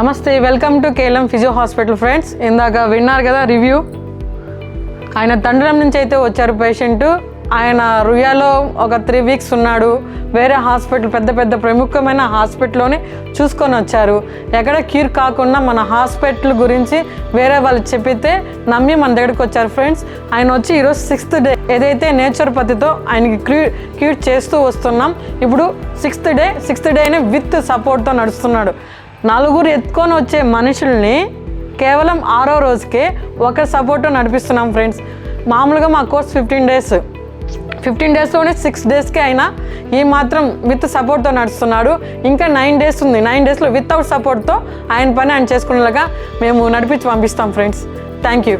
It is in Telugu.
నమస్తే, welcome to కేలం physio hospital friends. ఇందాక విన్నారు కదా రివ్యూ. ఆయన తండ్రం నుంచి అయితే వచ్చారు పేషెంట్. ఆయన రుయాలో ఒక 3 వీక్స్ ఉన్నాడు. వేరే హాస్పిటల్ పెద్ద ప్రముఖమైన హాస్పిటల్లోనే చూసుకొని వచ్చారు. ఎక్కడ క్యూర్ కాకుండా మన హాస్పిటల్ గురించి వేరే వాళ్ళు చెప్పితే నమ్మి మన దగ్గరికి వచ్చారు ఫ్రెండ్స్. ఆయన వచ్చి ఈరోజు 6th డే ఏదైతే నేచురోపతితో ఆయనకి క్యూర్ చేస్తూ వస్తున్నాం. ఇప్పుడు 6th డేనే విత్ సపోర్ట్తో నడుస్తున్నాడు. 4 ఎత్తుకొని వచ్చే మనుషుల్ని కేవలం 6వ రోజుకే ఒక సపోర్ట్తో నడిపిస్తున్నాం ఫ్రెండ్స్. మామూలుగా మా కోర్స్ 15 డేస్లోనే 6 డేస్కే అయినా ఈ మాత్రం విత్ సపోర్ట్తో నడుస్తున్నాడు. ఇంకా 9 డేస్ ఉంది. 9 డేస్లో వితౌట్ సపోర్ట్తో ఆయన పని ఆయన చేసుకునేలాగా మేము నడిపించి పంపిస్తాం ఫ్రెండ్స్. Thank you.